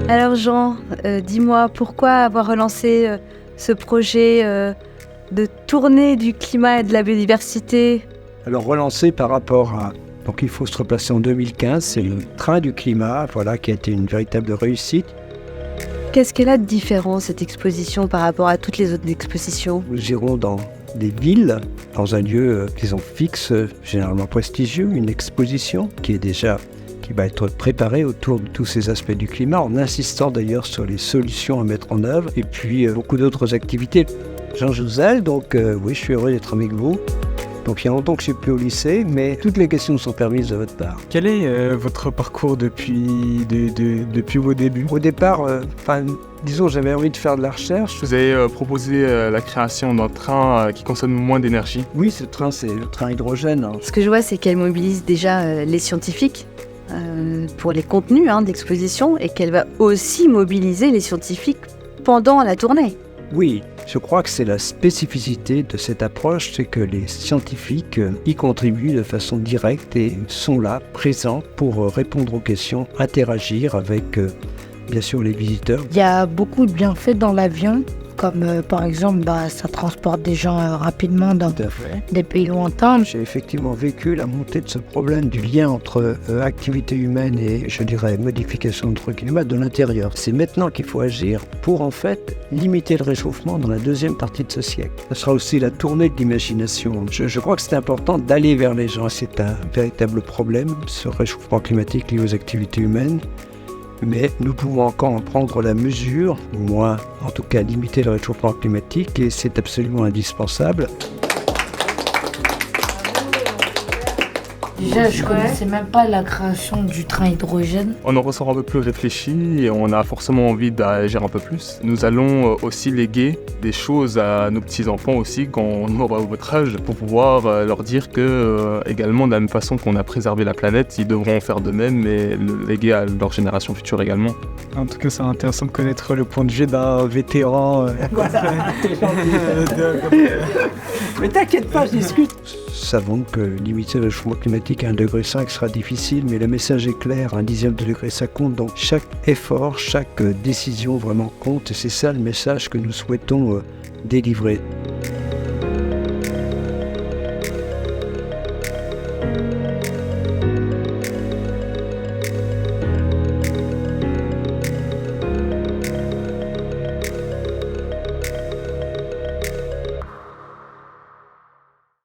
Alors Jean, dis-moi, pourquoi avoir relancé ce projet de tournée du climat et de la biodiversité? Alors relancé par rapport à... Donc il faut se replacer en 2015, c'est le train du climat, voilà, qui a été une véritable réussite. Qu'est-ce qu'elle a de différent, cette exposition, par rapport à toutes les autres expositions? Nous irons dans des villes, dans un lieu, disons, fixe, généralement prestigieux, une exposition qui va être préparée autour de tous ces aspects du climat, en insistant d'ailleurs sur les solutions à mettre en œuvre, et puis beaucoup d'autres activités. Jean Jouzel, donc oui, je suis heureux d'être avec vous. Donc il y a longtemps que je ne suis plus au lycée, mais toutes les questions sont permises de votre part. Quel est votre parcours depuis vos débuts? Au départ, disons, j'avais envie de faire de la recherche. Vous avez proposé la création d'un train qui consomme moins d'énergie. Oui, ce train, c'est le train hydrogène. Ce que je vois, c'est qu'elle mobilise déjà les scientifiques pour les contenus d'exposition, et qu'elle va aussi mobiliser les scientifiques pendant la tournée. Oui, je crois que c'est la spécificité de cette approche, c'est que les scientifiques y contribuent de façon directe et sont là, présents, pour répondre aux questions, interagir avec, bien sûr, les visiteurs. Il y a beaucoup de bienfaits dans l'avion, comme par exemple, ça transporte des gens rapidement dans des pays lointains. J'ai effectivement vécu la montée de ce problème du lien entre activité humaine et, je dirais, modification de notre climat de l'intérieur. C'est maintenant qu'il faut agir pour, en fait, limiter le réchauffement dans la deuxième partie de ce siècle. Ce sera aussi la tournée de l'imagination. Je crois que c'est important d'aller vers les gens. C'est un véritable problème, ce réchauffement climatique lié aux activités humaines. Mais nous pouvons encore en prendre la mesure, au moins, en tout cas, limiter le réchauffement climatique, et c'est absolument indispensable. Déjà, je connaissais même pas la création du train hydrogène. On en ressort un peu plus réfléchi et on a forcément envie d'agir un peu plus. Nous allons aussi léguer des choses à nos petits-enfants aussi quand on aura votre âge, pour pouvoir leur dire que, également, de la même façon qu'on a préservé la planète, ils devront en faire de même et le léguer à leur génération future également. En tout cas, c'est intéressant de connaître le point de vue d'un vétéran. Mais t'inquiète pas, je discute. Nous savons que limiter le réchauffement climatique à 1,5 degré sera difficile, mais le message est clair, 1/10 de degré ça compte, donc chaque effort, chaque décision vraiment compte, et c'est ça le message que nous souhaitons délivrer.